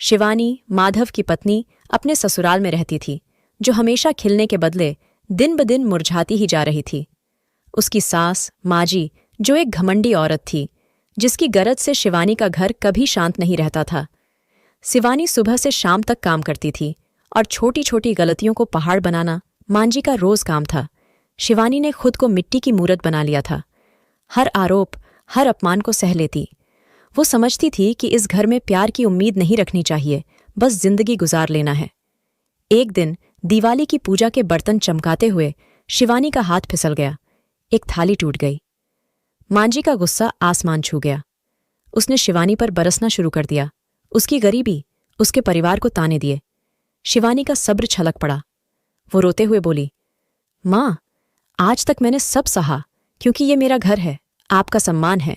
शिवानी, माधव की पत्नी, अपने ससुराल में रहती थी, जो हमेशा खिलने के बदले दिन ब दिन मुरझाती ही जा रही थी। उसकी सास, माजी, जो एक घमंडी औरत थी, जिसकी गरज से शिवानी का घर कभी शांत नहीं रहता था। शिवानी सुबह से शाम तक काम करती थी और छोटी छोटी गलतियों को पहाड़ बनाना मांजी का रोज काम था। शिवानी ने खुद को मिट्टी की मूरत बना लिया था। हर आरोप, हर अपमान को सह लेती। वो समझती थी कि इस घर में प्यार की उम्मीद नहीं रखनी चाहिए, बस जिंदगी गुजार लेना है। एक दिन दिवाली की पूजा के बर्तन चमकाते हुए शिवानी का हाथ फिसल गया। एक थाली टूट गई। मांजी का गुस्सा आसमान छू गया। उसने शिवानी पर बरसना शुरू कर दिया। उसकी गरीबी, उसके परिवार को ताने दिए। शिवानी का सब्र छलक पड़ा। वो रोते हुए बोली, माँ, आज तक मैंने सब सहा, क्योंकि ये मेरा घर है, आपका सम्मान है।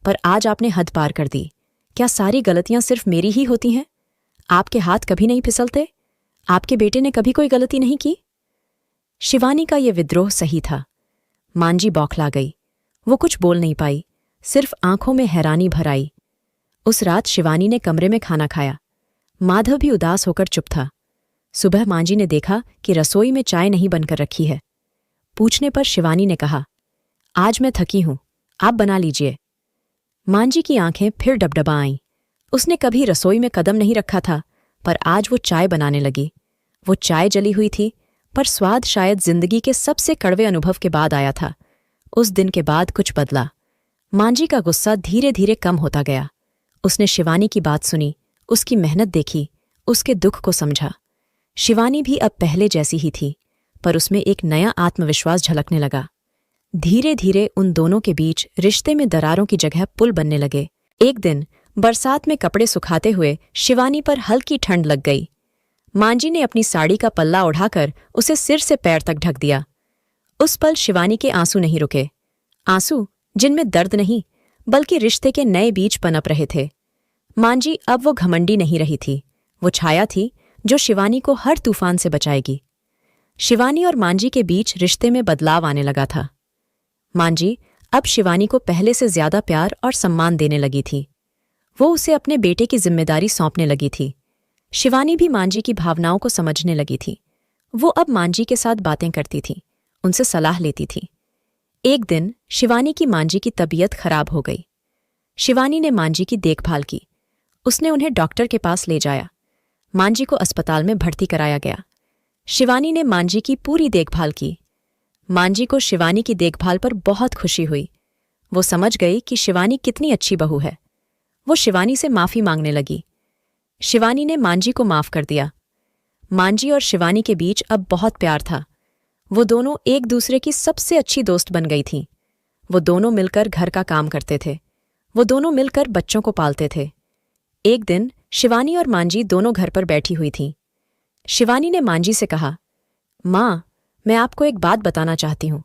पर आज आपने हद पार कर दी। क्या सारी गलतियां सिर्फ मेरी ही होती हैं? आपके हाथ कभी नहीं फिसलते? आपके बेटे ने कभी कोई गलती नहीं की? शिवानी का ये विद्रोह सही था। मांजी बौखला गई। वो कुछ बोल नहीं पाई, सिर्फ आंखों में हैरानी भर आई। उस रात शिवानी ने कमरे में खाना खाया। माधव भी उदास होकर चुप था। सुबह मांजी ने देखा कि रसोई में चाय नहीं बनकर रखी है। पूछने पर शिवानी ने कहा, आज मैं थकी हूं, आप बना लीजिए। मांजी की आंखें फिर डबडबा आईं। उसने कभी रसोई में कदम नहीं रखा था, पर आज वो चाय बनाने लगी। वो चाय जली हुई थी, पर स्वाद शायद जिंदगी के सबसे कड़वे अनुभव के बाद आया था। उस दिन के बाद कुछ बदला। मांजी का गुस्सा धीरे धीरे कम होता गया। उसने शिवानी की बात सुनी, उसकी मेहनत देखी, उसके दुख को समझा। शिवानी भी अब पहले जैसी ही थी, पर उसमें एक नया आत्मविश्वास झलकने लगा। धीरे धीरे उन दोनों के बीच रिश्ते में दरारों की जगह पुल बनने लगे। एक दिन बरसात में कपड़े सुखाते हुए शिवानी पर हल्की ठंड लग गई। मांजी ने अपनी साड़ी का पल्ला उठाकर उसे सिर से पैर तक ढक दिया। उस पल शिवानी के आंसू नहीं रुके। आंसू जिनमें दर्द नहीं, बल्कि रिश्ते के नए बीज पनप रहे थे। मांजी अब वो घमंडी नहीं रही थी। वो छाया थी जो शिवानी को हर तूफान से बचाएगी। शिवानी और मांजी के बीच रिश्ते में बदलाव आने लगा था। मांजी अब शिवानी को पहले से ज्यादा प्यार और सम्मान देने लगी थी। वो उसे अपने बेटे की जिम्मेदारी सौंपने लगी थी। शिवानी भी मांजी की भावनाओं को समझने लगी थी। वो अब मांजी के साथ बातें करती थी, उनसे सलाह लेती थी। एक दिन शिवानी की मांजी की तबीयत खराब हो गई। शिवानी ने मांजी की देखभाल की। उसने उन्हें डॉक्टर के पास ले जाया। मांजी को अस्पताल में भर्ती कराया गया। शिवानी ने मांजी की पूरी देखभाल की। मांजी को शिवानी की देखभाल पर बहुत खुशी हुई। वो समझ गई कि शिवानी कितनी अच्छी बहू है। वो शिवानी से माफी मांगने लगी। शिवानी ने मांजी को माफ कर दिया। मांजी और शिवानी के बीच अब बहुत प्यार था। वो दोनों एक दूसरे की सबसे अच्छी दोस्त बन गई थीं। वो दोनों मिलकर घर का काम करते थे। वो दोनों मिलकर बच्चों को पालते थे। एक दिन शिवानी और मांजी दोनों घर पर बैठी हुई थीं। शिवानी ने मांजी से कहा, माँ, मैं आपको एक बात बताना चाहती हूं।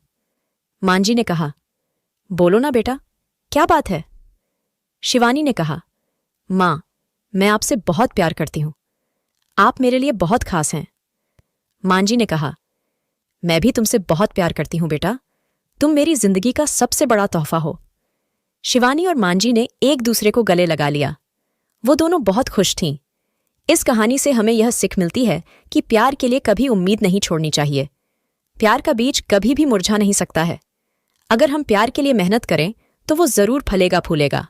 मांजी ने कहा, बोलो ना बेटा, क्या बात है? शिवानी ने कहा, माँ, मैं आपसे बहुत प्यार करती हूं। आप मेरे लिए बहुत खास हैं। मांजी ने कहा, मैं भी तुमसे बहुत प्यार करती हूं बेटा। तुम मेरी जिंदगी का सबसे बड़ा तोहफा हो। शिवानी और मांजी ने एक दूसरे को गले लगा लिया। वो दोनों बहुत खुश थीं। इस कहानी से हमें यह सीख मिलती है कि प्यार के लिए कभी उम्मीद नहीं छोड़नी चाहिए। प्यार का बीज कभी भी मुरझा नहीं सकता है। अगर हम प्यार के लिए मेहनत करें तो वो जरूर फलेगा फूलेगा।